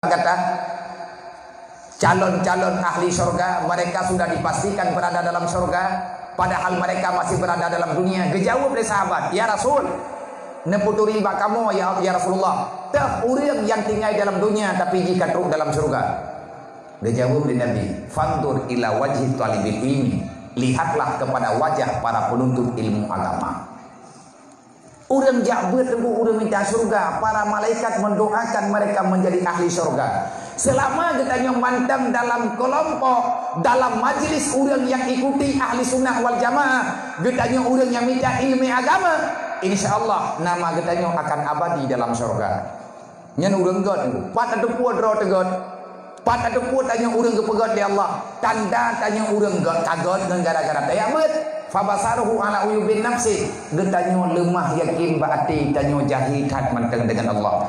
kata calon-calon ahli surga mereka sudah dipastikan berada dalam surga, padahal mereka masih berada dalam dunia. Dijawab oleh sahabat, ya Rasul, neputuri bak kamu ya Rasulullah, tak orang yang tinggal dalam dunia tapi jika teruk dalam surga. Dijawab oleh Nabi, fandur ila wajhi talibil ilmi, lihatlah kepada wajah para penuntut ilmu agama. Orang jabut tunggu orang minta surga, para malaikat mendoakan mereka menjadi ahli surga. Selama kita mantang dalam kelompok, dalam majlis orang yang ikuti ahli sunnah wal jamaah, kita orang yang minta ilmu agama, insya Allah nama kita akan abadi dalam surga. Nyan orang god, pat ada puat roh tegot, pat ada puat tanya orang kepegot di Allah, tanda tanya orang god kagot dengan gara-gara daya bet. Fabasaruhu ala uyubin nafsi, getanyo lemah yakin baati tanyo jahil kat manteng dengan Allah.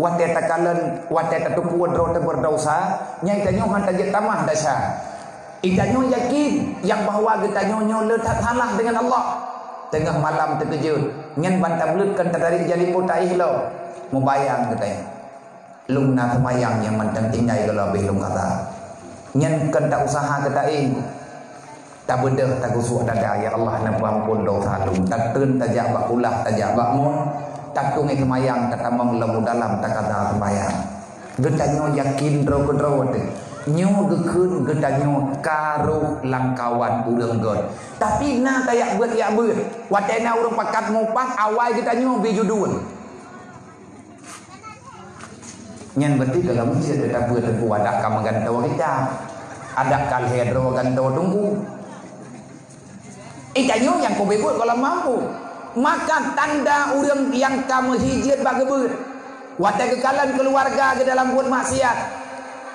Wate takalan wate tatupu dro te berdosa, nyai tanyo han tajat tamah dasa. Itanyo yakin yang bahwa getanyo nyo letak halah dengan Allah. Tengah malam terkejut, nyen bantam lut kan tarik jali putaih lo. Mubayang getanyo. Lungna semayang yang manteng tinggai kalau belum kata. Nyen kan tak usaha getain. Tak benda tak gusuk dada ya Allah nak ampun dosa lu tak tun tak jabak ulah tak jabak mun tak tungai semayang tak tamang lemu dalam tak kata semayang getanyo yakin dro kedro te nyo gekeun getanyo karo langkawan urang god tapi na tayak beut ya beut watena urang pakat mupas awal getanyo bijudun nyen berarti kalau mesti ada beut tu ada ka mangganto kita ada kal hedro ganto tunggu. Ikanyo yang kau bebut kalau mampu, maka tanda orang yang kamu hijit bagi ber, watai kekalan keluarga ke dalam buat maksiat,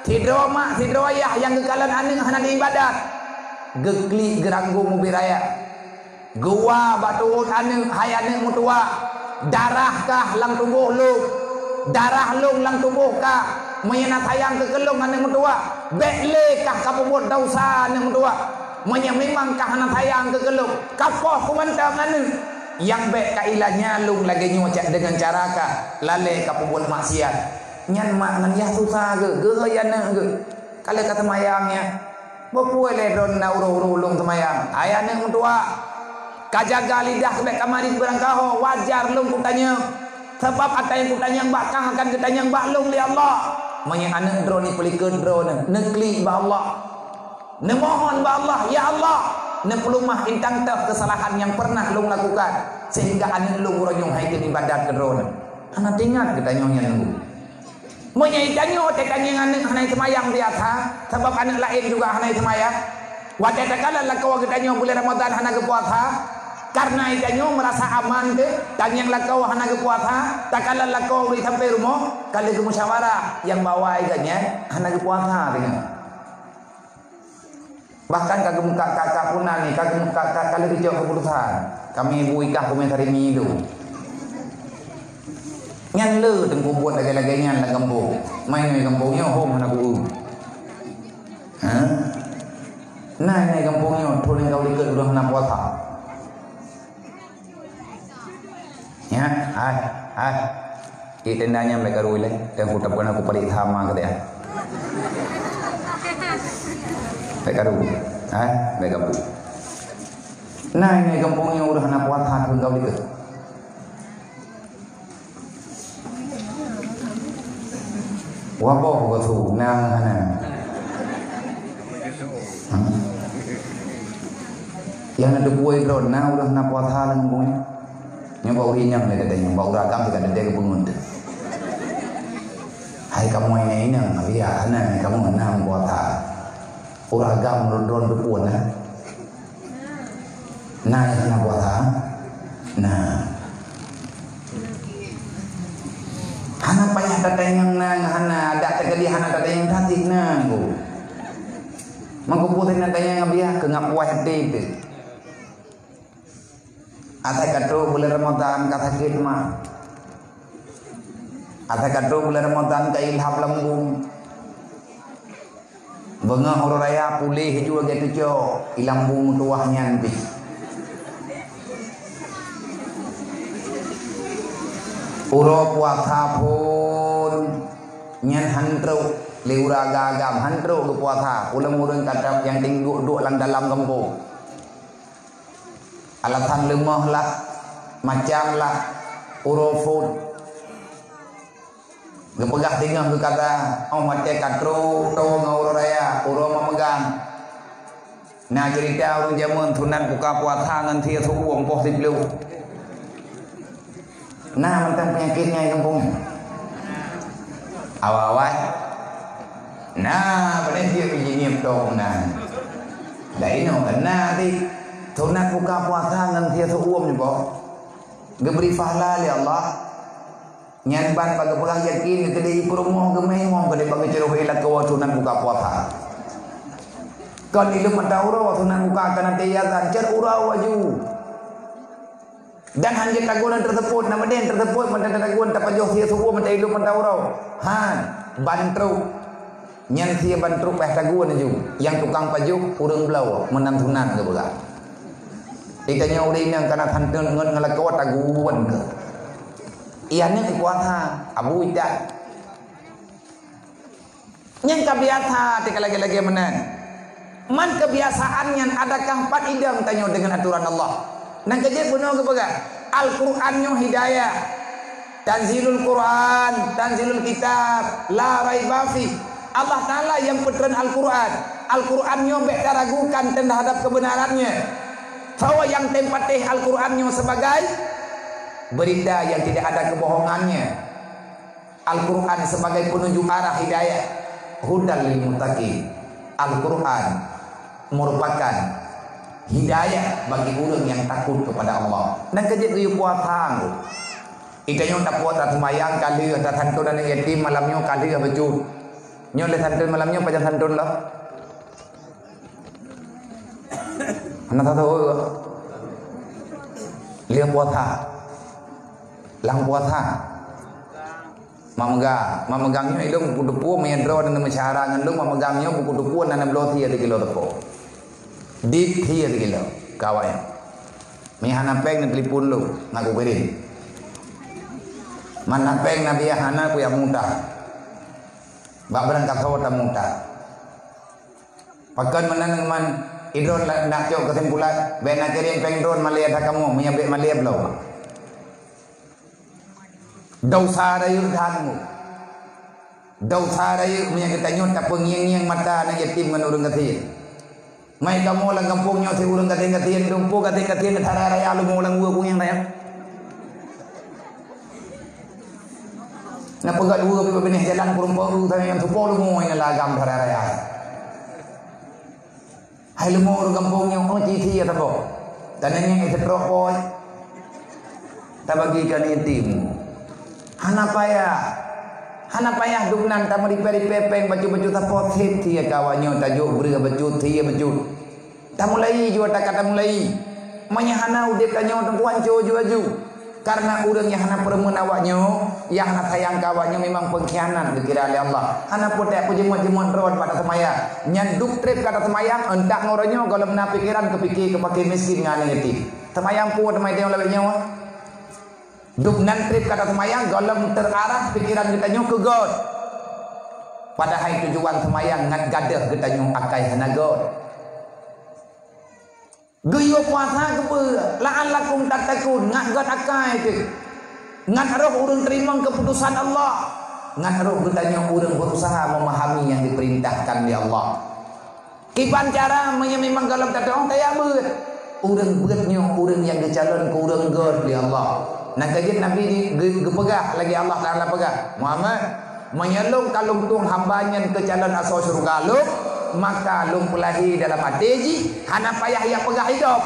tidro mak tidro ayah yang kekalan aning hanan ibadat, gekli geranggu mobil raya, gua batu aning hayane mutua, darahkah lang tubuh lu, darah lu lang tubuh kah, menyenat sayang kekelung aning mutua, beklekah kamu buat dosa aning mutua. Memang kahana sayang kegeluk kapoh kumantang anu yang baik kailahnya lung lagi nyucak dengan cara ka lale ka pembuat maksiat nyan mak nan ya susah ge yana ge kale kata mayangnya bopue le don nauro lung temayang ayane mutua kajaga lidah sampai kamari berangkaho wajar lung kutanya sebab ada yang kutanya bakang akan kutanya bak lung li Allah manya anak drone ni pelikeun drone nekli ba Allah nemohon ba Allah, ya Allah, nepelumah intang taf kesalahan yang pernah lu lakukan sehingga ane lu ronyong haitin ibadat kedron. Ana tingat kita nyonya nunggu. Monya ikanyo tekanya ane hanai semayang biasa, sebab ane lain juga hanai semayang. Wate tekala lakau kita nyo bulan Ramadan hana ke puasa. Karena ikanyo merasa aman ke, tanyang lakau hana ke puasa, takala lakau di sampai rumah, kali ke musyawarah yang bawa ikannya hana ke puasa dengan. Bahkan kagum kakak puna nih, kagum kakak kali dijauh keputusan. Kami ibu ikah komentari itu. Nyan le tengku buat lagi-lagi nyan lah kampung. Main di kampungnya home anak u. Hah? Nah ini kampungnya tulen kau lihat udah nak puasa. Ya, kita tendanya mereka ruile. Dan ucapkan aku paling sama katanya. Mereka dulu, mereka bu. Nah ini kampungnya udah anak puasa pun kau itu. Waboh betul, nang mana? Yang ada buai drone, nah udah anak puasa lah kampungnya. Yang bau hinyam mereka katanya, bau ragam kita ada dia kepungun tu. Hai kamu ini biar nah kamu nang puasa. Uragam drone berpuan nah yang puasa nah hana payah tatayang nang hana ada tegadi hana tatayang tatik nang go mangkuputin natayang ngabiah ke ngapuah hati itu asa katu bulan Ramadan kata khidmah asa katu bulan Ramadan ka ilham lembung Bengah orang raya pulih juga gitu cok ilang bung tuahnya nanti uro puasa pun nyan hantruk liura gagam hantruk ke puasa ulang-ulang kata yang tinggu duk dalam kampung alatan lemah lah macam lah urufut gepegah tinggal ke kata oh mate katru tau ngau raya uro memegang nah cerita orang zaman tunan buka puasa ngan tia tu uang poh diplu nah mentang penyakitnya kampung awal-awal nah pada dia begini dong nah dah ini kena di tunan buka puasa ngan tia tu uang ni boh geberi pahala ya Allah nyan ban pada pulang yakin kedai promo gemai mo kedai bagi ceroh elat ke tunan buka puasa kan ilmu madaura tunan buka kana teyatan cer ura waju dan hanya tagunan tersebut nama den tersebut mata taguan tapajoh sia suku mata ilmu madaura han bantru nyan sia bantru peh taguan ju yang tukang pajuh urang belau menang tunan ke buka itanya urang yang kana tantun ngan ngalakawat taguan ke ianya puasa abu idak yang kebiasa tika lagi-lagi menan man kebiasaan yang adakah empat idam tanya dengan aturan Allah nang kejep benar ke baga Al-Qur'annya hidayah tanzilul Quran tanzilul kitab la raiba fi Allah Ta'ala yang petran Al-Quran Al-Qurannya bek ragukan terhadap kebenarannya bahwa yang tempatih Al-Qurannya sebagai berita yang tidak ada kebohongannya Al-Quran sebagai penunjuk arah hidayah hudal lil muttaqin Al-Quran merupakan hidayah bagi orang yang takut kepada Allah dan kejadian riu puasa itanya tak puasa semayang kali tak santun dan yatim malamnya kali baju nyo le santun malamnya pada santun lah anak tahu dia puasa lang puasa mamegangnya ilung buku depu menyendro dan mesyara ngendung mamegangnya buku depu dan beloti ada kilo depu di tiga kilo kawan mihana peng dan telipun lu ngaku beri mana peng nabi hana ku yang muda bak berangkat kau tak muda pakan menang man idron nak cok kesimpulan benak kirim peng drone malia tak kamu menyabik malia belau dosa rayu dhanmu dosa rayu menyang kita nyot tak pengiang-iang mata nak yatim dengan urang kathir mai kamu lang kampungnya si urang kathir dumpu kathir thara raya lu mau lang uang yang raya na pegat uang pi benih jalan kurung paru tapi yang tupo lu mau ina lagam thara raya hai lu mau urang kampungnya oh cici ya tabo tananya itu rokok tak bagikan yatim hana payah duknan tamu di peri-pepeng baju-baju tapot hit dia kawannya tajuk beri baju dia baju tak mulai juga tak kata mulai menyahana udip tanya tuan jojo karena urang yang hana perempuan awaknya yang hana sayang kawannya memang pengkhianat dikira oleh Allah hana potek pujemut-jemut ron pada semayang nyanduk trip kata semayang entak ngoronyo kalau benar pikiran kepikir kepakir miskin ngane ngerti semayang pun temai dia lebih nyawa duk nantrip kata semayang golem terarah pikiran kita nyo ke God padahal tujuan semayang ngat gadah kita nyo akai hana God geyo puasa ke la'allakum tattaqun ngat God akai tu ngat roh urang terima keputusan Allah ngat roh kita nyo urang berusaha memahami yang diperintahkan di Allah kipan cara memang golem tak orang tayang beut urang beutnya urang yang dicalon ke urang God di Allah. Nah kajian Nabi dipegah lagi Allah Ta'ala pegah Muhammad menyelung kalung tung hambanya ke calon asal surga lu maka lu pelahi dalam hati hana payah yang pegah hidup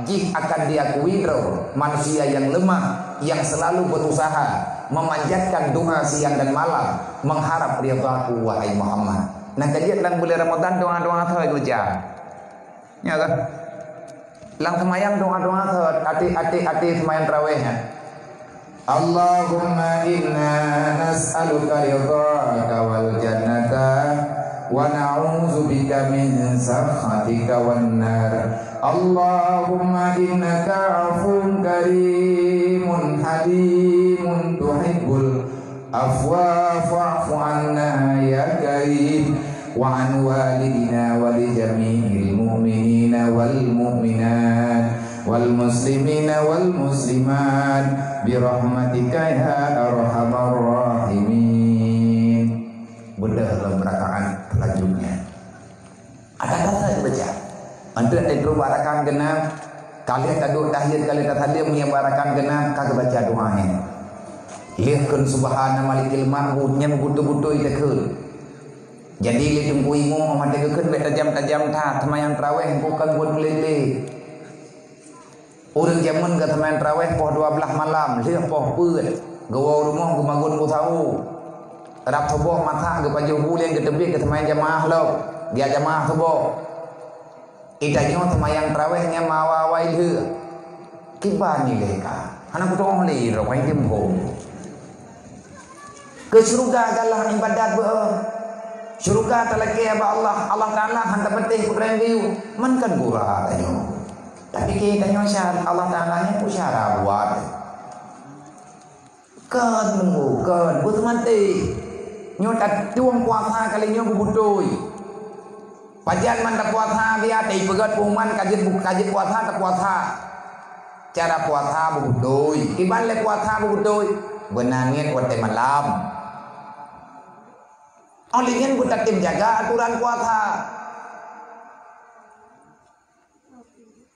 jih akan diakui manusia yang lemah yang selalu berusaha memanjatkan doa siang dan malam mengharap ridhaku wahai Muhammad. Nah kajian dan bulan Ramadan doa-doa thoi guja ya kan lang semayang doa-doa hati semayang tarawihnya Allahumma inna nas'aluka ridhaka wal jannata wa na'udzubika min sakhatika wan nar Allahumma innaka 'afuwun karimun halimun tuhibbul afwa fa'fu 'anna ya karim wa an walidina wa li jami'il mu'minina wal mu'minat wal muslimina wal muslimat bi rahmatika ya arhamar rahimin. Bedah dalam rakaat selanjutnya ada kata yang baca untuk ada barakan genap kalian taduk tahiyat kalian tahiyat punya barakan genap kagak baca doanya lihatkan subhana malikil ma'bud nyam butuh-butuh itu ke jadi li tunggu ingo amat ke bet tajam-tajam ta semayang tarawih bukan buat lele orang zaman ke semayang tarawih poh 12 malam lihat poh put gawa rumah gumagun ku tahu rap subuh mata ke baju bulan ke tebik ke semayang jamaah lo dia jamaah subuh idanya semayang tarawihnya mawawai le kibani leka anak kutong le rawai tempo ke surga adalah ibadat surga talaki aba Allah Ta'ala hantar petih putra view man kan gura tanyo tapi kita syarat Allah Ta'ala nya usyara buat kan nunggu kan buat mati nyotat tuang puasa kali nyo bubutoi pajan man tak puasa dia tai pegat puman kajian puasa tak puasa cara puasa bubutoi iban le puasa bubutoi benangin waktu malam olehnya buat tim jaga aturan puasa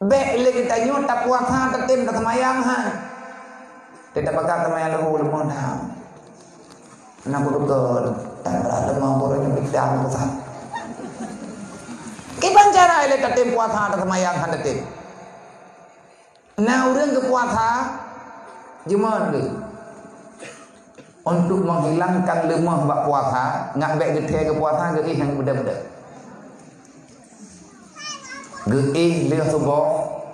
be kita nyota puasa tertim ke semayang tidak pakai semayang lemah dah nak betul tak berada mampu orang bidang besar kiban cara ele tertim puasa ke semayang tertim nah orang ke puasa gimana untuk menghilangkan lemah bak puasa ngak bek getih ke puasa geih yang beda-beda geih lihat subuh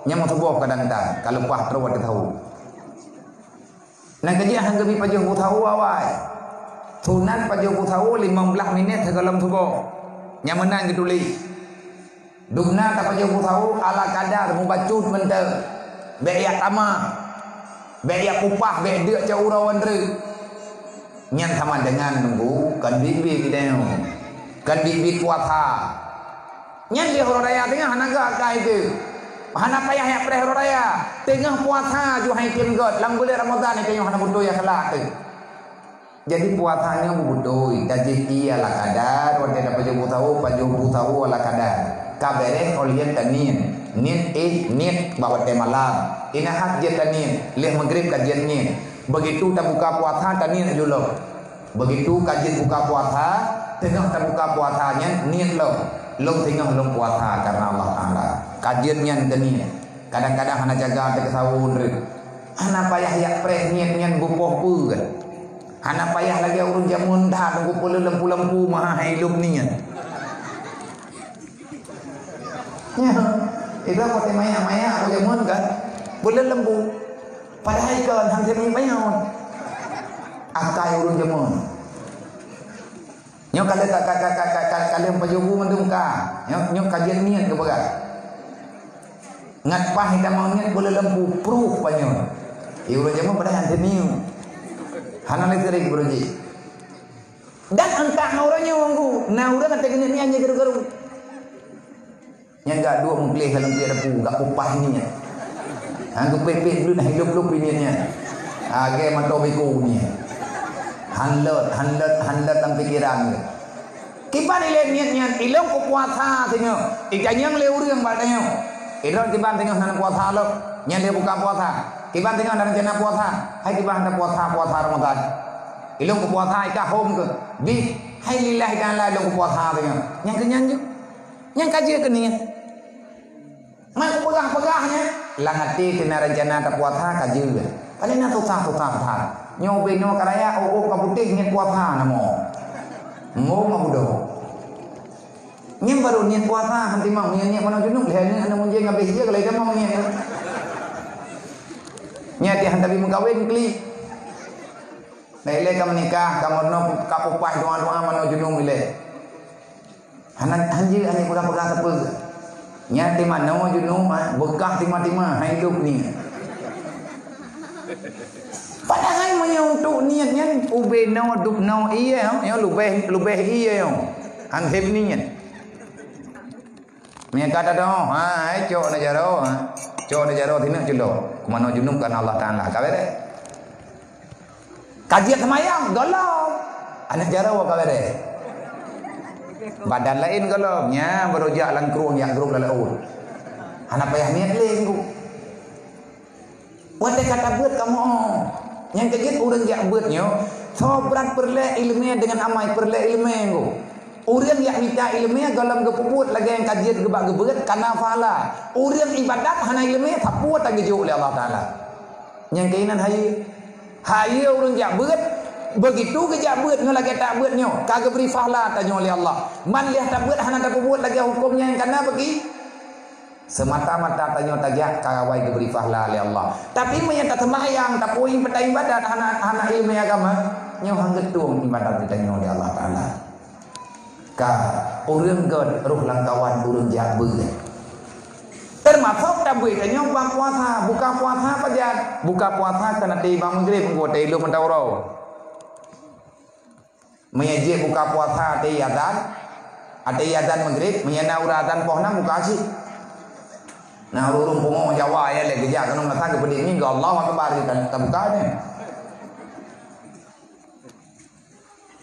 nyam subuh kadang-kadang kalau puas terus dia tahu nah kerja hang gebi pajuh ku tahu awai sunat pajuh ku tahu 15 minit sebelum subuh nyamanan getuli dugna tak pajuh ku tahu ala kadar mubacut mente bek yak tama bek yak upah bek deuk jauh rawan re nyan sama dengan nunggu kan bibi kita kan bibi puasa nyan di hari raya tengah hanaga ka itu hana payah ya pre hari raya tengah puasa ju hai tim god lang bulan Ramadan itu hana butuh ya kelak jadi puasanya butuh jadi ia la kadar wate dapat jo tahu ala kadar kabere olian tanin nit nit bawa malam ina hak je tanin leh maghrib kajian nit begitu tak buka puasa tani dulu begitu kajian buka puasa tengah tak buka puasanya niat lo tengah lo puasa karena Allah Ta'ala kajiannya tani kadang-kadang hana jaga te sahur hana payah yak preh niat bupoh pu hana payah lagi urun jamun dah tunggu pula lempu-lempu maha hidup niat ya itu apa maya aku jamun kan boleh lempu padahal kan hang semi bayar akai urun jamun nyok kalian pajubu mendungka nyok kajian niat ke bagat ngat pah kita mau niat boleh lempu proof panyo urun jamun padahal hang semi hana listrik beruji dan angka orangnya wanggu nah urang kata gini ni anya garu-garu nya enggak dua mengklih kalau dia ada enggak upah ni Angku pepek dulu nak hidup pinnya. Age matobiku ni. Hanlet dalam pikiran. Kiban ile niat ilong ko puasa tengok. Ikanyang le urang badanya. Ilong kiban tengok nan puasa lo. Nya le buka puasa. Kiban tengok nan jana puasa. Hai kiban nan puasa Ramadan. Ilong ko puasa ika home ke. Bi hai lillahi ta'ala ilong ko puasa tengok. Nya kenyang je. Nya kaji ke ni. Mak pegah-pegahnya. Langati kena rencana tak puasa kaji ke. Paling nak susah. Nyobe no karaya ka putih niat puasa namo. Ngom abudo. Nyem baru niat puasa hanti mau niat mana junuk lehane ana munje ngabeh je kalau mau niat. Niat dia hantabi mengkawin kli. Lele ka menikah kamu no kapupah doa-doa mana junuk mile. Hanan hanji ane pura-pura sapu. Niat di mana junuk bekah timah-timah hidup ni. Padahal punya untuk niatnya ube no duk no iya yo lubeh iya yo anggap niat punya kata dong cok na jaro tina julo kumano junub kan Allah Taala kabere kajian semayang golong anak jaro kabere badan lain golongnya berujak lang kruang yang kruang lalaul anak payah niat lenggu wate kata buat kamu yang kejit orang yang buatnya sobrat perle ilmiah dengan amai perle ilmiah itu orang yang minta ilmiah galam gepuput lagi yang kajian gebak-gebet karena fala orang ibadat hana ilmiah tak puat lagi jauh oleh Allah Ta'ala yang keinginan hayi orang yang buat begitu kejak buat nyo lagi tak buat nyo kagak beri fala tanya oleh Allah man lihat tak buat hana tak puput lagi hukumnya yang karena bagi semata-mata tanya tajak kawai diberi fahla oleh Allah tapi menyata sembahyang tak poin peta ibadat anak ilmu agama nyo hang getung ibadat ditanya oleh Allah Taala ka urang god ruh langkawan urang jabe termasuk tabe tanya buka puasa pajat buka puasa kana ti bang maghrib nggo ti lu mentawro meyaje buka puasa ti azan maghrib menyana uratan pohna muka sih. Nah urung pungo Jawa ya le gejak kana masa ke pedih ni Allah Akbar kan tabukanya.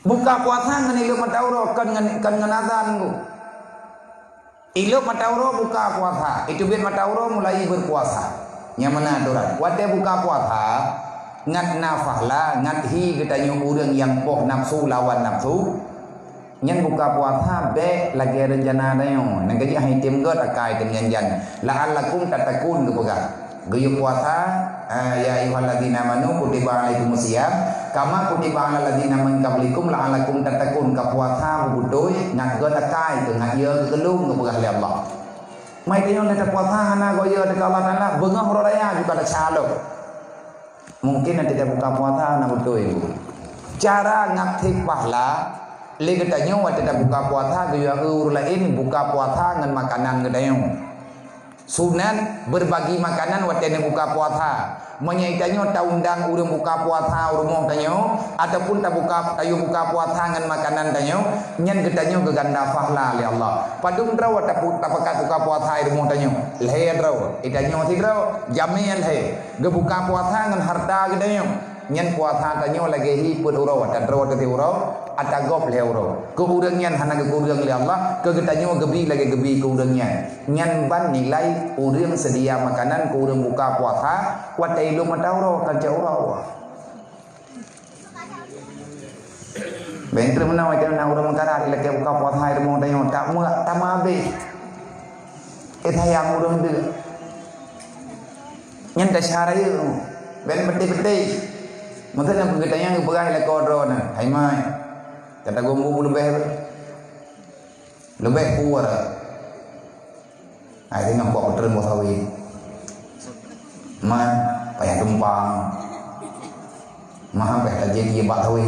Buka puasa ngan ilu matauro kan ngan azan ku. Ilu matauro buka puasa. Itu biar matauro mulai berpuasa. Nya mana aturan? Wate buka puasa ngat nafahla ngat hi getanyo urang yang poh nafsu lawan nafsu. Nhân buka puasa be lagi rencana dayo nang gaji hai tim god akai dengan jan la'allakum tatakun kebuka gayu puasa ya ayyuhalladzina amanu kutiba alaikumusiyam kama kutiba alal ladzina min qablikum la'allakum tatakun ka puasa budoi nang god akai dengan ia kelung kebuka oleh Allah mai tino le puasa hana go ia dekat Allah Taala beungah raya juga ada calo mungkin nanti dia buka puasa hana budoi cara ngaktif pahala lagi tanya waktu kita buka puasa gaya lain buka puasa dengan makanan gedayong sunan berbagi makanan waktu kita buka puasa menyaitanya taundang urang buka puasa urung tanyo ataupun tak buka tayu buka puasa dengan makanan tanyo nyen gedanya geganda fahla oleh Allah padung draw tak pakat buka puasa urung tanyo leh draw itanyo tidraw jamian leh gebuka puasa dengan harta gedayong nyen puasa tanyo lagi hiput urau dan draw te urau atagop le urau ke urang nyen hana ke urang le Allah ke getanyo gebi lagi gebi ke urang nyen ban nilai urang sedia makanan ke urang buka puasa watai lu matauro kan urau bentre menawa jangan urang makanan lagi buka puasa irmo tanyo tak mabe yang urang de nyen ta syara yo ben peti-peti maka yang pengetanya ngeberai le kodro na hai mai kata gombu lebih kuat ai dengan kok terus mosawi man payah tumpang maha payah jadi bak tawi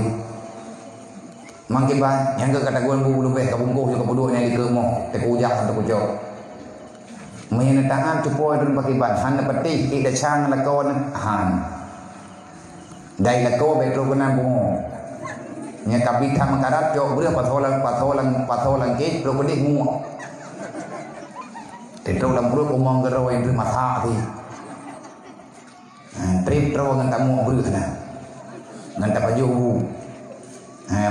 mangkiban yang ke kata gombu lebih kabungkuh ke pedua yang di kemo te kujak untuk kucok menyentangan cupo itu pakiban han peti ida chang la kon han dai la ko be tro kana bungo nya kapi tham karat jo bure patholang ke tro budi mu te tro lam buru umong gero yang matha thi trip tro ngan tamu bure na ngan ta paju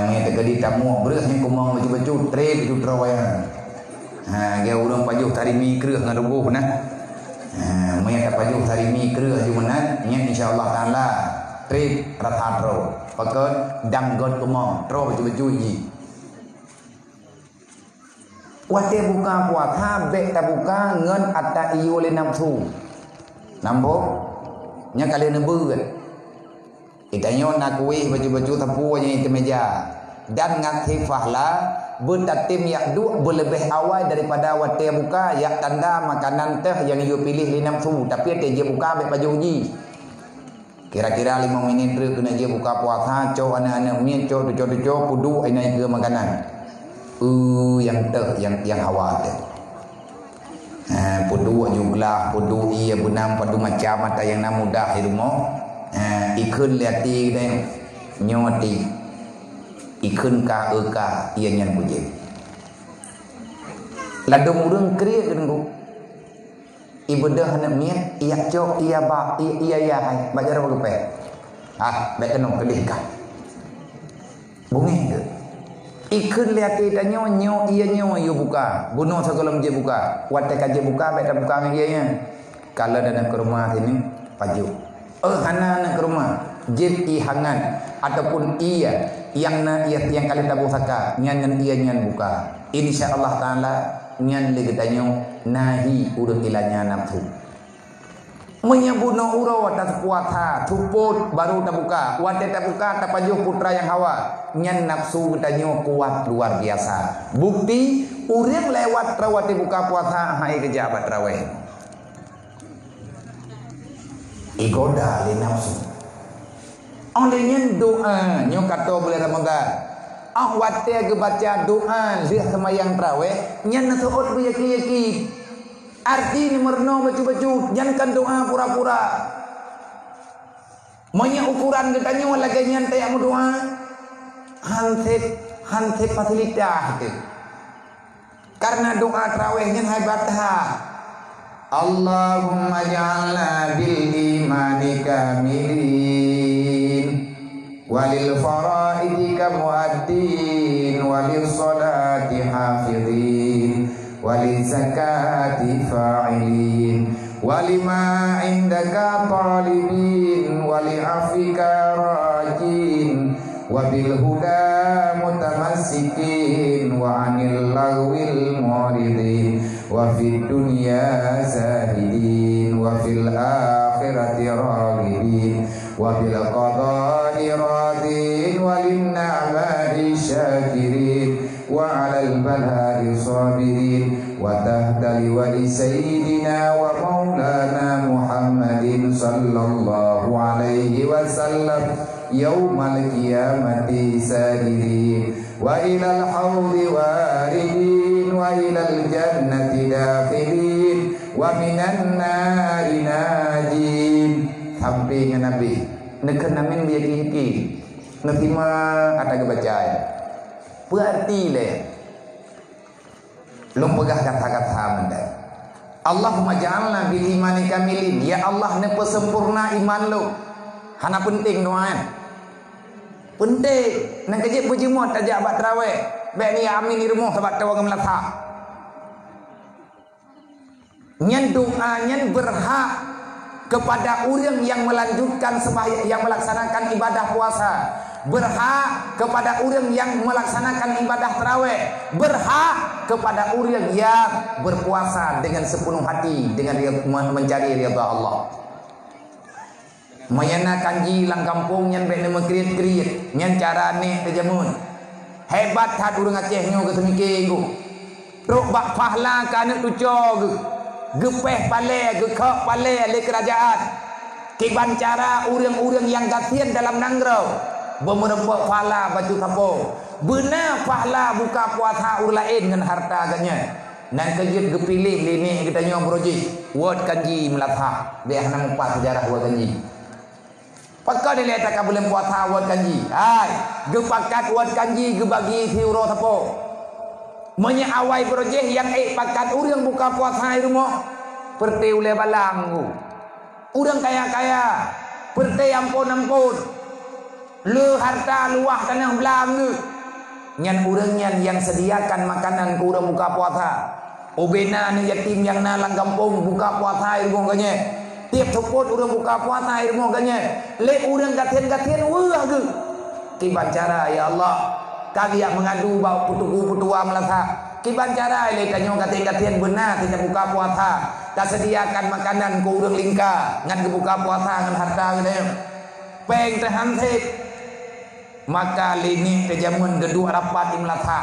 me te gadi tamu bure nya kumong baju trip ju tro ya ge urang paju tarimi kreuh ngan rubuh na me ta paju tarimi kreuh ju menan nya insyaallah taala trip rathatro pakot dam god kumong tro baju ji wate buka puasa be ta buka ngan atta iyo le namsu nambo nya kali nebeut itanyo nak kuih baju tapu nya itu meja dan ngathi fahla bertatim yak du berlebih awal daripada wate buka yak tanda makanan teh yang you pilih le namsu tapi te je buka be baju ji kira-kira 5 minit terus kena dia buka puasa cok anak-anak mien cok pudu naik ke makanan yang hawa tu pudu juga pudu iya bunam padu macam mata yang mudah hidup ikun liati deh nyoti ikun ka eka ia nyan puje ladung urang kriya dengu ibadah hendak niat ia cok ia ba ia ya hai bajar begepe baik kenong kelihkan bungi ke ikun liati dan nyo ia nyo yo buka bunuh sekolah je buka watek aja buka baik dah buka dia nya kalau dana ke rumah sini paju hana nak ke rumah jid ihangan ataupun iya yang kalian tabu saka nyan iya nyan buka insyaallah taala nyan le getanyo nahi urang ilanya nafsu menyabuno uro atas puasa tuput baru tak buka wate tak buka tak pajuh putra yang hawa nyan nafsu getanyo kuat luar biasa bukti urang lewat rawate buka puasa hai kejabat raweh igoda le nafsu olehnya doa nyo kata boleh Ramadan wate ge baca doa lihat semayang tarawih nyan nasuut beyaki-yaki arti ni merno baju-baju jangan doa pura-pura monya ukuran ge tanyo lagi nyan teh mau doa hansip fasilitas itu karena doa tarawih nyan hebat Allahumma ja'alna bil imani kamilin walil faraidika muaddin walil salati hafidhin walil zakati fa'ilin walima indaka talibin wali afika rajin wabil huda mutamassikin wa anil lagwil muridin wa fid dunya zahidin wa fil akhirati raghibin wa bil qada'i radin walin na'mati syakirin wa 'alal balai sabirin wa tahta liwa'i sayyidina wa maulana Muhammadin sallallahu alaihi wasallam yaumal qiyamati sahirin wa ilal haudi waridin wa ilal jannati dakhilin wa minan nari najin sampai dengan Nabi nekan namin biaki-hiki ngetima ada kebacaan berarti le lu pegah kata-kata menda Allahumma ja'alna bil imani kamilin ya Allah ne pesempurna iman lu hana penting doaan penting nang kejip berjemut tajak abad tarawih baik ni amin di rumah sebab tawang melata nyan doa nyan berhak kepada orang yang melanjutkan sembahyang yang melaksanakan ibadah puasa berhak kepada orang yang melaksanakan ibadah tarawih berhak kepada orang yang berpuasa dengan sepenuh hati dengan mencari ridha Allah mayana kanji lang kampung nyan baik nama kriit-kriit nyan cara ni terjamun hebat hat urang Aceh nyo ke semikir ku truk bak pahla ka anak tuco ke gepeh pale ge khok pale le kerajaan kiban cara urang-urang yang gatian dalam nangrau bemerempok pahala baju kapo benar pahala buka puasa ur lain dengan harta agaknya nan kejut gepilih lini kita nyo broji word kanji melatah dia hana empat sejarah word kanji pakak dia letak bulan puasa word kanji ai gepakat word kanji gebagi siuro sapo menya awai projek yang pakat urang buka puasa di rumah perte ule balang urang kaya-kaya perte ampun-ampun le harta luah tanah belang nyan urang nyan yang sediakan makanan ke urang buka puasa obena ni yatim yang nalang kampung buka puasa di rumah kanya tiap support urang buka puasa di rumah kanya le urang gatian-gatian wah ke kiban cara ya Allah kami yang mengadu bau putua melasa kiban cara le kanyo gatian-gatian benar tidak buka puasa tak sediakan makanan ke urang lingka ngan ke buka puasa ngan harta gede peng terhantik maka lini kejamun kedua rapat imlatha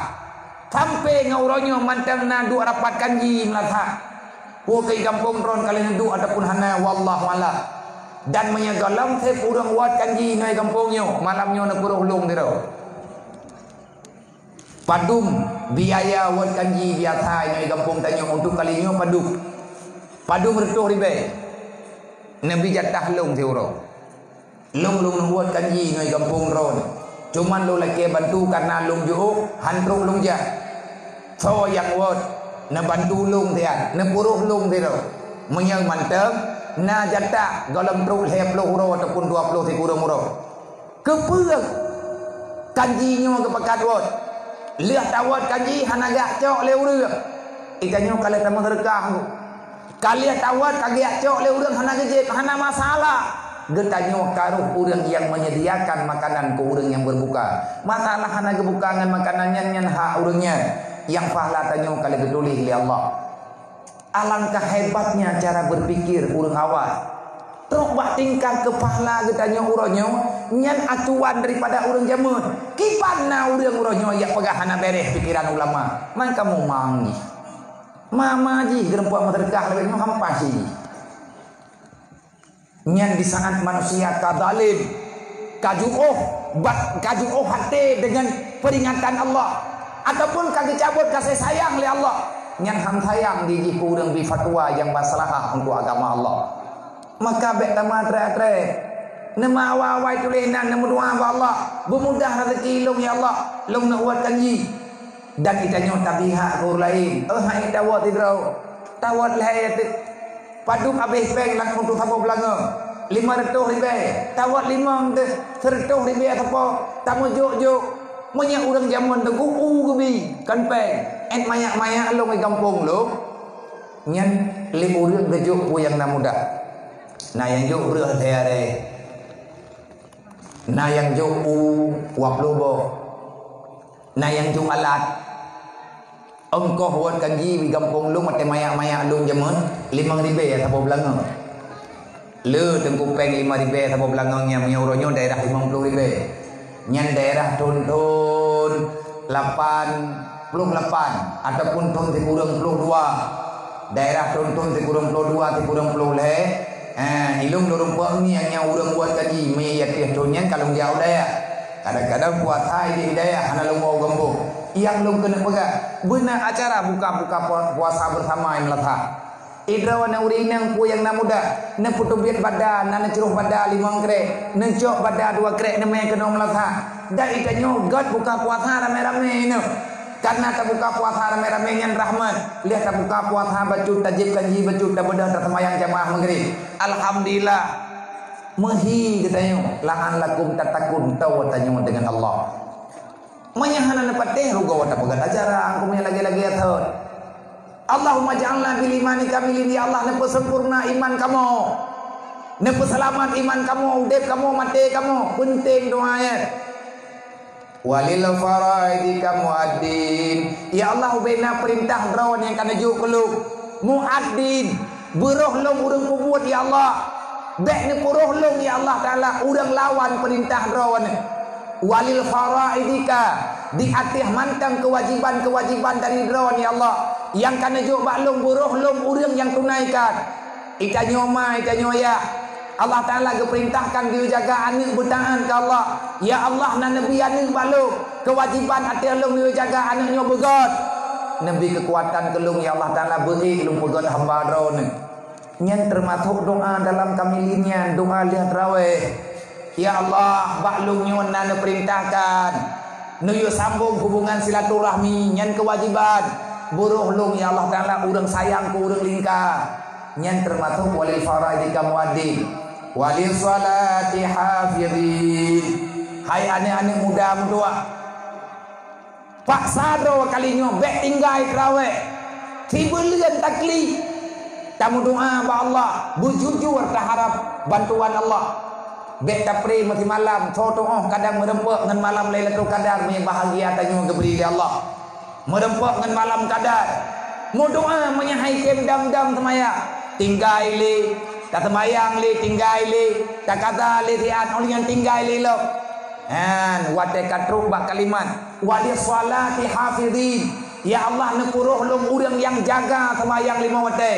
sampai ngauronyo mantang na dua rapat kanji imlatha bukai kampung ron kalian du ataupun hana wallahu a'lam dan menyagalam teh urang wat kanji noi kampungnya malamnya nak puruh long diro padum biaya wat kanji biasa noi kampung tanya untuk kalinya padum retuh ribe nabi jatah long teh urang Lung buat kanji ngai kampung ron. Cuman lu lagi bantu karena lung juuk hantruk lung ja. So yang buat na bantu lung tian, na puruh lung dia. Menyang manteng na jata dalam truk 20 euro ataupun 20 ti kurang euro. Kepeuk kanjinya kepakat buat. Lihat tawat kanji hanaga cok le urang. Ikanyo kali tamu terkah. Kali tawat kagak cok le urang hanaga je hana masalah. Getanyo karuh urang yang menyediakan makanan ke urang yang berbuka. Masalah hana gebukangan makanannya nyan hak urangnya. Yang pahala tanyo kali gedulih li Allah. Alangkah hebatnya cara berpikir urang awal. Teruk bak tingkat ke pahala getanyo uronyo nyan acuan daripada urang jamun. Kipanna urang uronyo ya pegah hana beres pikiran ulama. Man kamu mangi. Mama ji gerempuak materkah lebih hampas ji. Nyan di saat manusia kadalim kajuoh hati dengan peringatan Allah ataupun kagak cabut kasih sayang oleh Allah nyan ham sayang di kurang bi fatwa yang masalah untuk agama Allah maka bek tamat tre nama awai tulinan nama doa Allah bermudah rezeki long ya Allah long nak buat kanji dan itanya tabiha kur lain hai tawat tidrau tawat lahir paduk habis peng lang untuk sabo belanga 500 ribu tawat 5 tu 100 ribu apa tamu juk punya urang zaman tu gebi kan peng et mayak lu ke kampung lu nyan 5 urang gejuk pu yang muda nah yang juk reuh teh nah yang juk wap lobo nah yang juk alat engkau buat kanji di kampung lu mate mayak lu zaman 5 ribu ya apa belanga le tengku peng 5 ribu apa belanganya menyoronyo daerah 50 ribu nyan daerah tuntun 88 ataupun tun kurang 22 daerah tuntun kurang 22 kurang 10 le ilung lurumpang ni yang urang buat kanji meyat tunyan kalau jauh daya kadang-kadang buat hai di hidayah hana lu mau gembok yang lu kena pegang benar acara buka puasa bersama yang letak idrawa na urinang pu yang namuda na putubiat badan na ceruh badan 5 krek na cok badan 2 krek na may kena letak dan ikanyo god buka puasa rame-rame ini karena tak buka puasa rame-rame yang rahmat lihat tak buka puasa baca tajib kanji baca tabadah tersemayang jamaah maghrib alhamdulillah mehi katanya la'an lakum tatakun tawatanyo dengan Allah menyahana nepateh ruga wata pegat acara angku punya lagi-lagi athot Allahumma ja'alna bil imani kamilin ya Allah nepo sempurna iman kamu nepo selamat iman kamu udep kamu mati kamu penting doanya walil faraidika muaddin ya Allah bina perintah rawan yang kana juk keluk muaddin beroh long urang pembuat ya Allah bek ni puruh long ya Allah taala urang lawan perintah rawan walil faraidika di atas mantang kewajiban dari drawan ya Allah yang kana juk baklong buruh long urang yang tunaikan ikanyo ma ikanyo ya Allah taala geperintahkan dia jaga anak bertahan ke Allah ya Allah na nabi anak baklong kewajiban atas long dia jaga anaknya begot nabi kekuatan kelung ya Allah taala beri long begot hamba drawan nyen termasuk doa dalam kamilinnya doa lihat raweh ya Allah baklong nyon na perintahkan nuyu sambung hubungan silaturahmi nyan kewajiban buruh lung ya Allah taala urang sayang ku urang lingka nyan termasuk walil faraidika muaddin walil salati hafizin hai ane muda mudua paksa do kalinyo bek tinggai krawe tibeuleun takli tamu doa ba Allah bujujur taharap bantuan Allah bek tapri mati malam soto kadang merempek ngan malam Lailatul Qadar me bahagia tanyo geberi di Allah merempek ngan malam kadar mu doa menyahai kem dam-dam temaya tinggai li ta temayang li tinggai li ta kata li rian olian tinggai li lo an wate katru bak kalimat wali salati hafizin ya Allah nepuruh lung urang yang jaga semayang 5 wate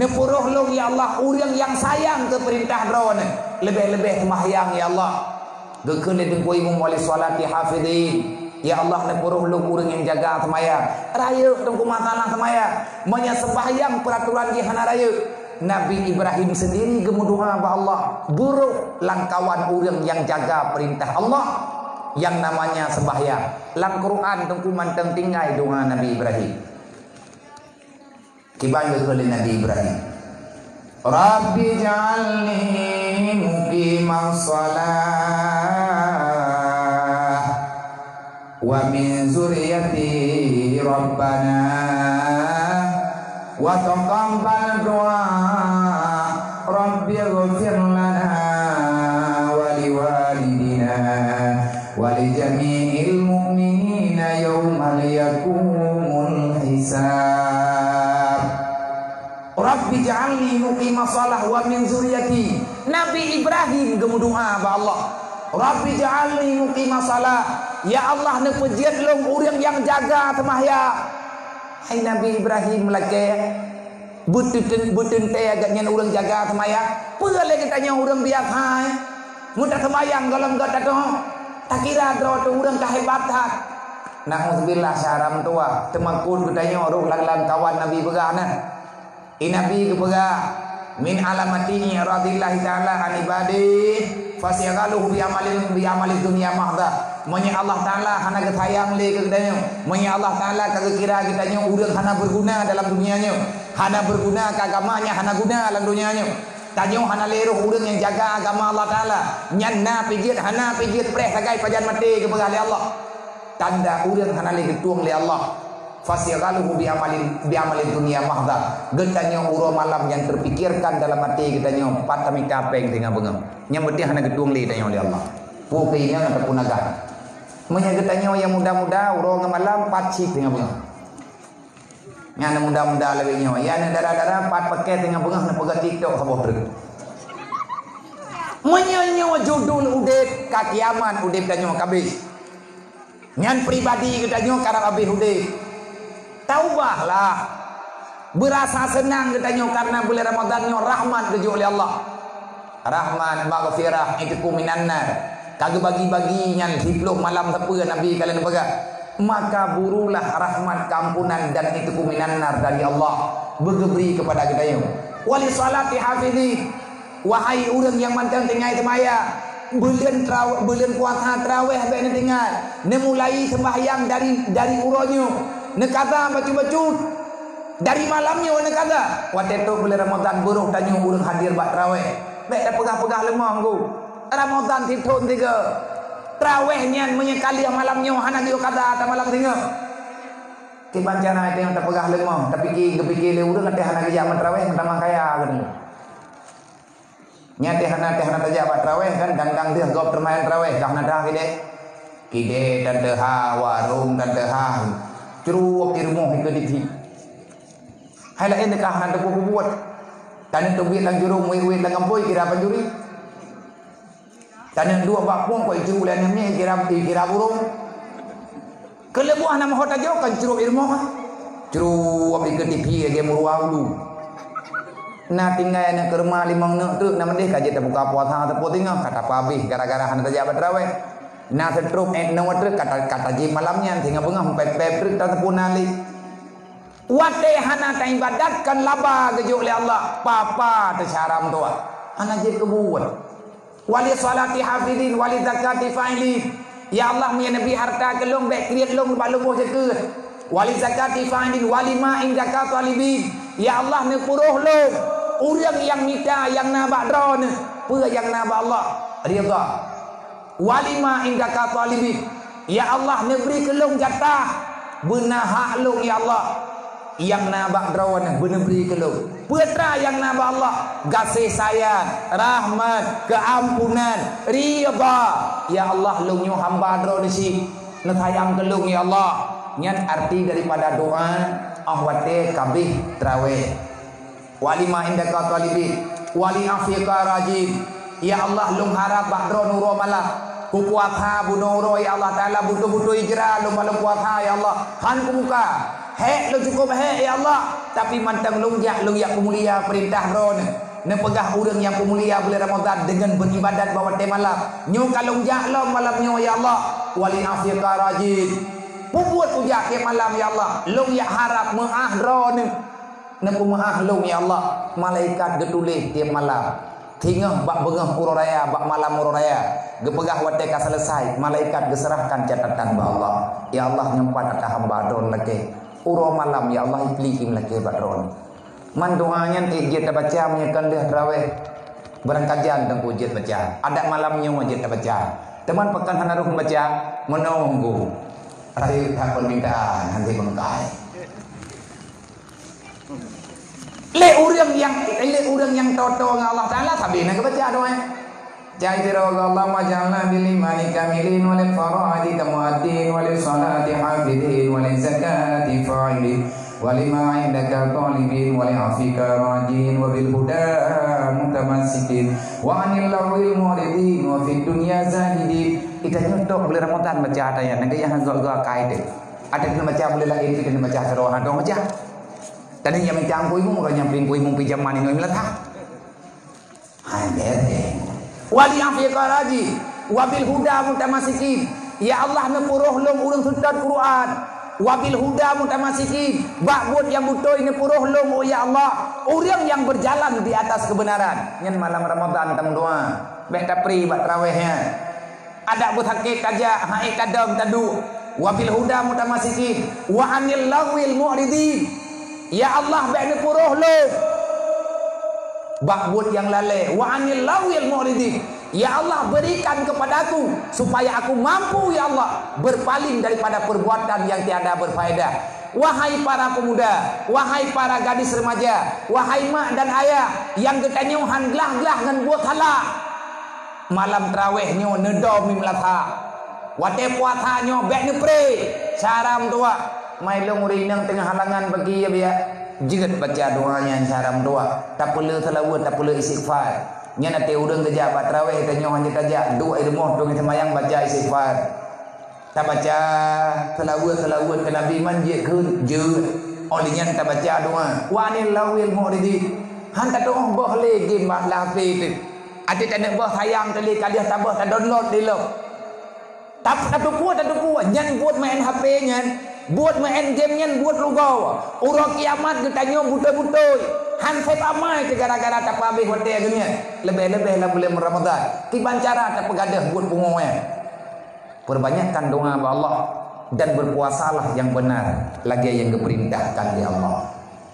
nepuruh lung ya Allah urang yang sayang ke perintah drone lebih-lebih semahyang ya Allah gekeun di dengkui mung wali salati hafizin ya Allah nepuruh lung urang yang jaga semayang raya tengku masalah semayang menya sembahyang peraturan di hana raya Nabi Ibrahim sendiri gemuduha ba Allah buruk langkawan urang yang jaga perintah Allah yang namanya sembahyang. Dalam Quran tengku manteng tinggai doa Nabi Ibrahim. Kiban oleh Nabi Ibrahim. Rabbi ja'alni muqimas shalah wa min zurriyyati rabbana wa taqabbal du'a rabbi ighfir lana wa liwalidina wa li jami'il mu'minina yawmal yaqumul hisab. Rabbi ja'alni muqimas shalah wa min zurriyyati. Nabi Ibrahim gemuduha ba Allah. Rabbi ja'alni muqimas shalah. Ya Allah ne pejiat long urang yang jaga sembahyang. Hai Nabi Ibrahim lagi butun teh agaknya urang jaga sembahyang. Apa lagi tanya urang biasa hai. Mudah sembahyang dalam gata tu. Tak kira tu urang kehebatan. Nauzubillah syaram tua. Temakun katanya orang lang kawan Nabi begana. Nabi kepada min alamatihi radhiyallahu taala an ibadi fasyaghaluhu bi amali dunia mahdha. Monya Allah taala hana sayang le ke katanya. Monya Allah taala kagak kira kitanya urang hana berguna dalam dunianya. Hana berguna ke agamanya, hana guna dalam dunianya. Tanyo hana leruh urang yang jaga agama Allah taala. Nyanna pijit hana pijit preh sagai pajan mati kepada Allah. Tanda urang hana le getuang le Allah. Fasyaghaluhu bi amali dunia mahdha. Getanya uro malam yang terpikirkan dalam hati getanya patami kapeng tengah bengam. Yang penting hana gedung li tanya oleh Allah. Pukainya ataupun agak. Menya getanya yang muda-muda uro ngamalam patcik tengah bengam. Yang muda-muda lebihnya. Yang darah-darah pat pakai tengah bengam nak pegang TikTok sabah truk. Menya judul udip kakiaman udip tanya kabeh. Nyan pribadi getanya karena kabeh udip. Taubahlah, berasa senang katanya karena bulan Ramadannya rahmat keju oleh Allah. Rahmat maghfirah itu kuminannar. Kagak bagi-bagi yang 10 malam tepu Nabi kalian pegang. Maka burulah rahmat kampunan dan itu kuminannar dari Allah bergebri kepada kita. Wali salati hafidhi, wahai orang yang mantang tinggal semaya. Bulan puasa tarawih baik tinggal. Nemulai sembahyang dari uronya. Nekata baju-baju dari malamnya nekata. Waktu itu bulan Ramadan buruk tanya urang hadir buat tarawih. Baik dah pegah-pegah lemah aku. Ramadan titun tiga. Tarawihnya menyekali malamnya hana dia kata malam tiga. Kebancana itu yang tak pegah lemah, tapi kepikir le urang teh hana kerja tarawih pertama kaya kan. Nya teh hana kerja buat tarawih kan dangdang dia gop permain tarawih dah dah kide dan deha warung dan deha. Ceruak di rumah itu di hai lain dekah nak buat tanah tu biar lang jurung wei lang amboi kira panjuri tanah dua bakpong kau ceru lain ni kira burung kelebuhan nama hota jauh kan ceruak di rumah ceruak di ketipi lagi muruaulu na tinggal nak ke rumah limang nak tu nama dia kaji tak buka puasa tak tinggal kata pabih gara-gara hana tajak berterawih. Nah terus nama terus kata ji malamnya tinggal bengah pep terus tak punali. Wate hana ta ibadat kan laba gejuk oleh Allah. Papa tercaram tua. Hana je kebuat. Wali salati hafidin wali zakati fa'ilin. Ya Allah punya nabi harta kelong baik kriat long balung je. Wali zakati fa'ilin wali ma'in zakat talibin. Ya Allah ne puruh long. Urang yang minta yang nabak drone. Apa yang nabak Allah? Ridha. Walima indaka talibin. Ya Allah neberi kelong jatah benar hak long ya Allah yang nabak drawan benar beri kelong putra yang nabak Allah kasih sayang rahmat keampunan ridha ya Allah longnya hamba drawan si nak sayang kelong ya Allah. Nyan arti daripada doa ahwate kabih tarawih. Walima indaka talibin wali afika rajin. Ya Allah long harap bakdro nuro malam kupuasa bunoro ya Allah taala butuh-butuh hijrah lo malam puasa ya Allah han kubuka he lo cukup he ya Allah tapi mantang lungjak pemulia perintah ron ne pegah urang yang pemulia bulan Ramadan dengan beribadat bawa teh malam nyo kalungjak lo malamnya ya Allah wali afika rajin buat ujak ke malam ya Allah long ya harap maah ron nepu mahlum ya Allah, malaikat getulis tiap malam. Tingah bak bengah uraya, bak malam uraya. Gepegah wateka selesai, malaikat geserahkan catatan ba Allah. Ya Allah nyempat atas hamba don lagi. Uro malam ya Allah iklikim lagi badron. Man doanya nanti jeta baca menyekan dia terawih. Berangkajan dan jet baca. Ada malamnya wajib baca. Teman pekan hanaruh baca menunggu. Rayu tak permintaan nanti bengkai. Le orang yang toto dengan Allah Taala sabina kebaca doa. Ja'ira Allah majalna bil imani kamilin wal faraidi tamuaddin wal salati hafidin wal zakati fa'ilin wal ma indaka talibin wal afika rajin wa bil huda mutamassikin wa anil lawil muridin wa fid dunya zahidin. Kita nyotok boleh Ramadan baca ayat nanti yang agak kai deh. Ada kena baca boleh lagi kita baca tarawih dong baca. Tadi yang mencangkui mu orang yang pelingkui mu pijaman ini meletah. Hai bete. Wali afiqa raji, wabil huda mutamasikin. Ya Allah nepuruh lum urang sutat Quran. Wabil huda mutamasikin. Ba'bud yang butuh nepuruh lum oh ya Allah. Orang yang berjalan di atas kebenaran. Nyen malam Ramadan tam doa. Bek tapri bak tarawihnya. Ada but hakik kaja, haik kadam tadu. Wabil huda mutamasikin. Wa anil lawil mu'ridin. Ya Allah ba'ni puruh lu ba'bud yang lalai wa anil lawil mu'ridin. Ya Allah berikan kepadaku supaya aku mampu ya Allah berpaling daripada perbuatan yang tiada berfaedah. Wahai para pemuda, wahai para gadis remaja, wahai mak dan ayah yang ketanyuhan gelah-gelah ngan buat halak malam tarawih nyo nedom mimlatha wate puasa nyo ba'ni pre saram tua Mailong urinang tengah halangan bagi ya biar jigat baca doanya saram doa tak perlu selawat tak perlu istighfar nya nanti urang kerja bat tarawih tanya hanya kerja doa ilmu dong semayang baca istighfar tak baca selawat ke nabi manjid ke je olinya tak baca doa wa anil lawil mu'ridin han tak doa boleh game mak lafi tu ada tak nak bah sayang tadi kalian tabah tak download di lo tak puas nyan buat main HP nyan buat main game nyan buat lugau urang kiamat ketanya buta-buta handset amai gara-gara tak habis hotel dunia lebih-lebih lah bulan Ramadan kiban cara tak pegadah buat pungonya perbanyakkan doa kepada Allah dan berpuasalah yang benar lagi yang diperintahkan di Allah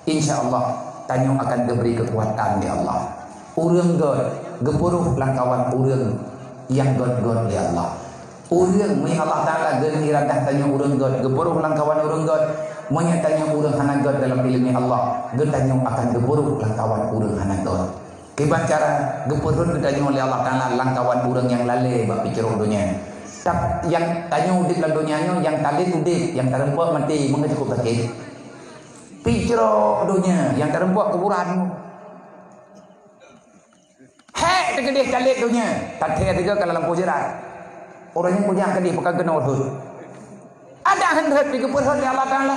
insyaallah tanya akan diberi kekuatan di Allah urang god gepuruh langkawan urang yang god-god di Allah urang mai Allah Taala geun iradah tanya urang god gepuruh langkawan urang god menyatanya urang hana god dalam ilmu Allah geun tanya akan gepuruh langkawan urang hana god kiban cara gepuruh ditanya oleh Allah Taala langkawan urang yang lalai bab pikir dunia tak yang tanya udik dalam dunianya yang tadi udik yang terempak mati mengapa cukup sakit pikir dunia yang terempak kuburan hek tegedih kalik dunia tak tiga kalau lampu jerat orang yang punya kedih pakai kena urut. Ada hendak pikir oleh Allah Taala.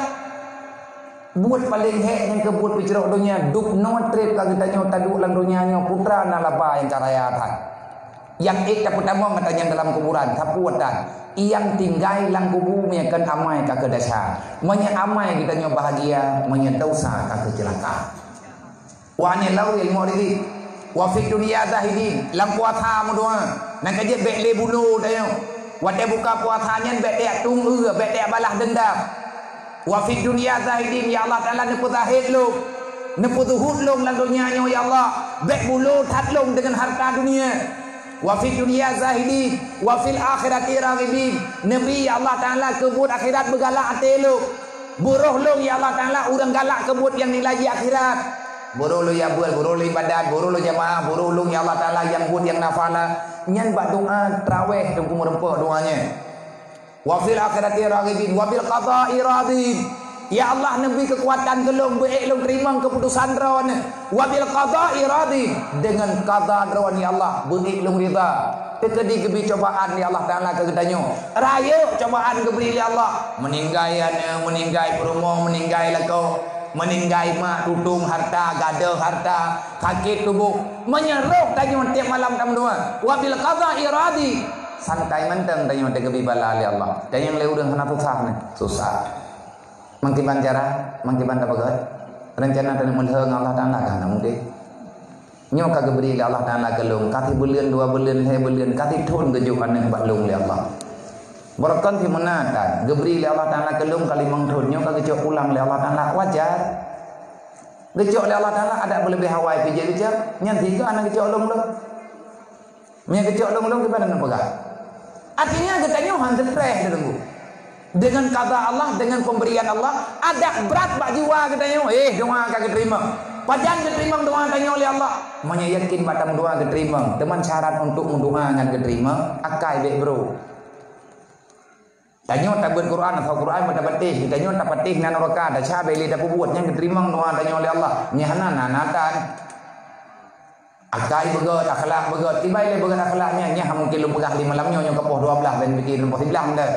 Buat paling hek yang kebut bicara dunia duk no trip lagi tanya tadu lang dunianya putra nalapa yang karaya tak. Yang ek pertama katanya dalam kuburan tapuatan. Yang tinggal lang kubur meyakan amai ka kedasa. Menya amai kita nyo bahagia, menya dosa ka kecelakaan. Wa anil lawil mu'ridin wa fi dunya zahidin lam puasa mu doa nang kaje bek le bulu dayo wate buka puasanya bek dia tunggu bek dia balas dendam wa fi dunya zahidin ya Allah Taala nepu zahid lu nepu zuhud lu lang dunia nyo ya Allah bek bulu tat lu dengan harta dunia wa fi dunya zahidin wa fil akhirati raghibin nabi ya Allah Taala kebut akhirat bergalak ate lu buruh lu ya Allah Taala urang galak kebut yang nilai akhirat buruh lu ya buat buruh lu ibadat buruh lu jamaah buruh lu ya Allah Taala yang buat yang nafala nyan bak doa tarawih dan kumur rempah doanya wa fil akhirati raghibin wa bil qada'i radin ya Allah nabi kekuatan gelung baik lu terima keputusan ron wa bil qada'i radin dengan qada ron ya Allah baik lu rida tekedi gebi cobaan ya Allah Taala kegedanyo raya cobaan geberi ya Allah meninggai perumo meninggai lako meninggai mak tutung harta gada harta kaki tubuh menyeruh tanya tiap malam kamu doa wabil qada iradi santai menteng tanya tegebi bala ali Allah dan yang leu urang hana susah mangkiban cara mangkiban apa god rencana dan menheng Allah Taala kan mungkin nyo ka geberi Allah Taala gelung kati bulan 2 bulan 3 bulan kati thon gejukan nang balung le Allah barakan fi menatan geberi le Allah Taala gelung kali mangthon nyo ka gejuk ulang le Allah Taala wajar gejuk le Allah Taala ada lebih hawai pi je gejak nyan tiga anak gejuk long-long nya gejuk long-long gimana nak pegang artinya getanyo han stres dulu dengan kata Allah, dengan pemberian Allah, ada berat bak jiwa katanya. Doa kagak terima. Padahal diterima doa tanya oleh Allah. Manya yakin batang doa diterima. Teman syarat untuk mendoa dengan diterima, akai dek bro. Tanya tak Quran atau Quran pada patih, tanya tak patih nan raka, dah cabai le dah buat yang diterima doa tanya oleh Allah. Nyahana nanatan. Akai begot, akhlak begot, tibai le begot akhlaknya, nyah mungkin lu pegah 5 malamnya nyo kepoh 12 ben bikin 19 dah.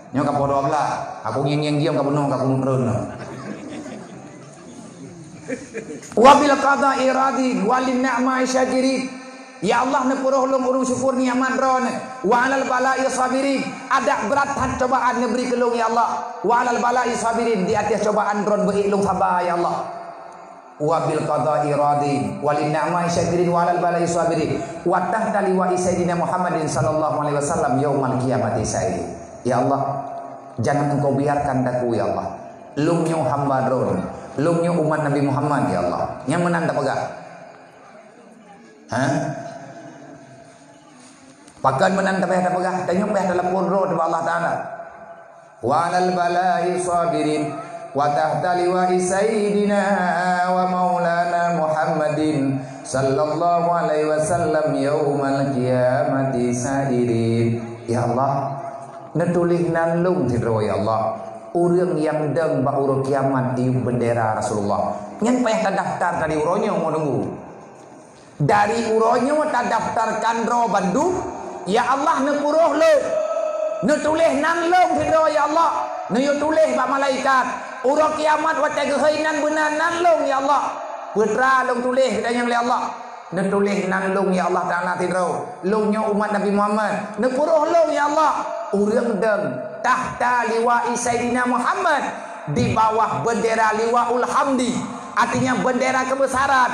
Nyo ka podo abla aku ngeng giam ka bunuh ka kunun wa bil qada iradi walin ni'ma syakirin ya Allah ne puruh lum urung syukur nikmat ron wa alal bala'i sabirin ada berat cobaan ne beri kelung ya Allah wa alal bala'i sabirin di atas cobaan ron beri lung sabar ya Allah wa bil qada iradi walin ni'ma syakirin wa alal bala'i sabirin wa tahta liwa'i sayyidina Muhammadin sallallahu alaihi wasallam yaumal qiyamati sayyidin. Ya Allah, jangan engkau biarkan daku ya Allah. Lumnyo hamba ron, lumnyo umat Nabi Muhammad ya Allah. Yang menang tak pegang? Hah? Pakan menang tak pegang? Tanya peh dalam Quran Allah Taala. Wa alal bala'i sabirin wa tahta liwa'i sayyidina wa maulana Muhammadin sallallahu alaihi wasallam yaumal qiyamati sadirin. Ya Allah, netulih nalung tidro ya Allah urang yang deng ba uro kiamat di bendera Rasulullah nyen payah terdaftar dari uronyo mau nunggu dari uronyo terdaftarkan ro Bandung ya Allah nepuruh lo netulih nalung tidro ya Allah ne tulih ba malaikat uro kiamat wa tegehainan benan nalung ya Allah putra long tulih kita yang ya Allah netulih nalung ya Allah Taala tidro lungnya umat Nabi Muhammad nepuruh lo ya Allah urang deng tahta liwa'i Sayyidina Muhammad di bawah bendera liwa'ul hamdi artinya bendera kebesaran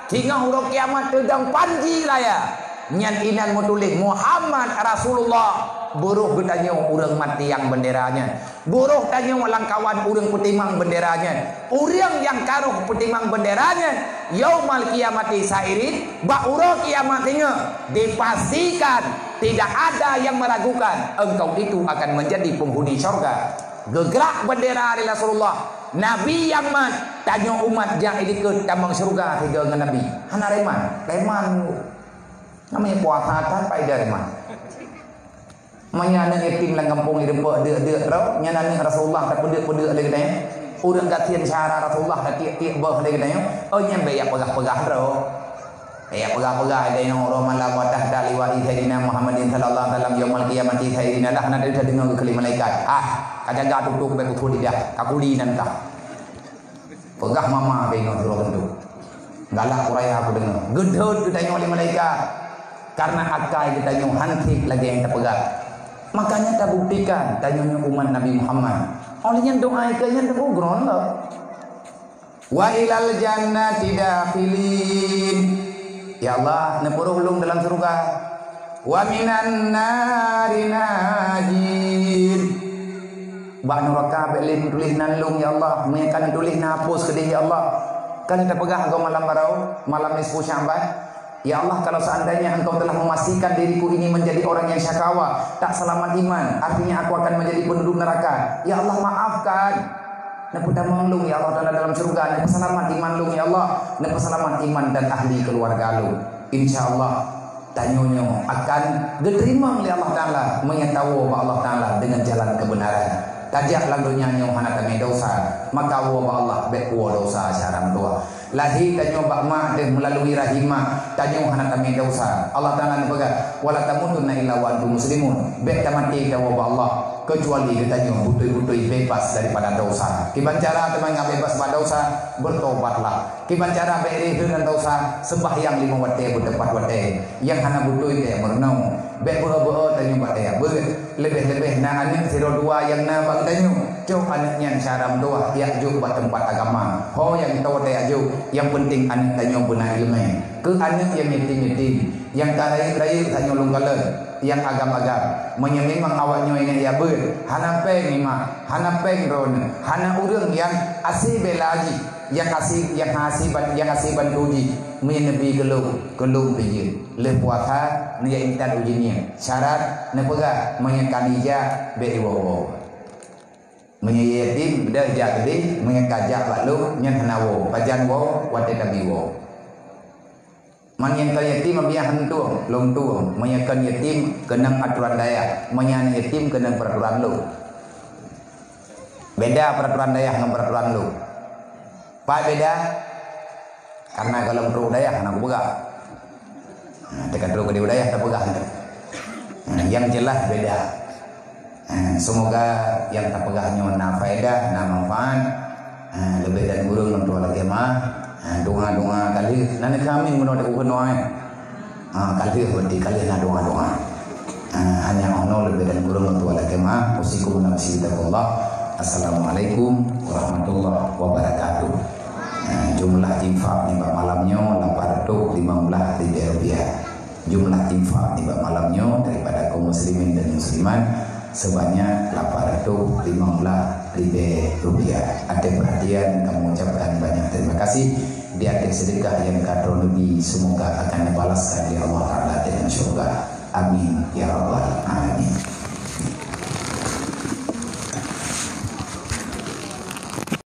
hingga huruf kiamat tedang panji raya nyan inan mutulih Muhammad Rasulullah buruh gedanyo urang mati yang benderanya buruh tanyo langkawan urang putimang benderanya urang yang karuh putimang benderanya yaumal kiamati sairin ba uro kiamatnya dipastikan tidak ada yang meragukan engkau itu akan menjadi penghuni surga gegerak bendera dari Rasulullah Nabi yang mat tanya umat yang ikut tambang surga tiga dengan Nabi hana reman namanya puasa tanpa ida reman menyana etim lang kampung irempa de ro nyana Rasulullah tak pede lagi tanya urang gatian cara Rasulullah tiap bah lagi tanya nyambe ya pegah-pegah ro ya pegah-pegah ada yang orang malam watah dali wa sayyidina Muhammadin sallallahu alaihi wasallam yaumul qiyamati sayyidina dah nak ada dengar ke malaikat kajaga tutup be utul dia kakuli nanta pegah mama be ngor tentu galak uraya aku dengar gedhot ditanya oleh malaikat karena akai ditanya hantik lagi yang terpegang makanya kita buktikan tanya umat Nabi Muhammad olehnya doa ikanya terugron wa ilal jannati dakhilin ya Allah nepuruh lung dalam surga wa minan nari najin ba neraka belin tulih nan lung ya Allah mekan tulih napus kedih ya Allah kan kita pegah engkau malam barau malam nisfu Sya'ban ya Allah kalau seandainya engkau telah memastikan diriku ini menjadi orang yang syakawa tak selamat iman artinya aku akan menjadi penduduk neraka ya Allah maafkan Neputa menglung ya Allah dalam surga nepu selamat iman lung ya Allah nepu selamat iman dan ahli keluarga lu insyaallah tanyonyo akan diterima oleh Allah Taala mengetahui Allah Taala dengan jalan kebenaran tajak landunya nyo hana kami dosa maka wa Allah be dosa syaram doa lahi tanyo bakma de melalui rahimah tanyo hana kami dosa Allah Taala nepaga wala tamutunna illa wa antum muslimun be tamati ka wa Allah kecuali tanyo butui-butui bebas daripada dosa kiban cara teman bebas pada dosa bertobatlah kiban cara beri dengan dosa sembahyang 5 waktu bertepat waktu yang hana butui ke merenung Bek bero-bero tanyo pada ya. Lebih-lebih na anak siro dua yang na bang tanyo. Cuk anaknya syaram doa ya juk buat tempat agama. Ho yang tahu tak juk. Yang penting anak tanyo benar ilmu. Ke anak yang yatim-yatim, yang kaya-kaya tanyo lunggalan, yang agam-agam. Memang awaknya ini ya ber. Hana peng ni mak, hana peng ron, hana urang yang asih belaji, yang asih bantuji. Menebi gelung biji le puasa ni yang intan ujinya syarat ne pegah menyekan ija be iwo menyeyatim dah jadi mengekajak lalu nyen hanawo pajan wo wate tabiwo menyekan yatim biar hentu long tu menyekan yatim kena aturan daya menyekan yatim kena peraturan lu beda peraturan daya dengan peraturan lu pak beda. Karena kalau perlu daya anak pegang. Dekat perlu ke daya tak pegang. Yang jelas beda. Semoga yang tak pegangnya na faedah, na manfaat. Lebih dan burung untuk lagi mah. Doa-doa kali. Nanti kami menolak doa. Kali berarti kali na doa-doa. Hanya ono lebih dan burung untuk lagi mah. Usikum nafsidakullah. Assalamualaikum warahmatullahi wabarakatuh. Jumlah infak nih malamnya 815 ribu rupiah. Jumlah infak nih malamnya daripada kaum muslimin dan muslimat sebanyak 815 ribu rupiah. Ada perhatian kami ucapkan banyak terima kasih. Di akhir sedekah yang kadro lebih semoga akan dibalaskan di Allah Taala dengan surga. Amin ya rabbal alamin.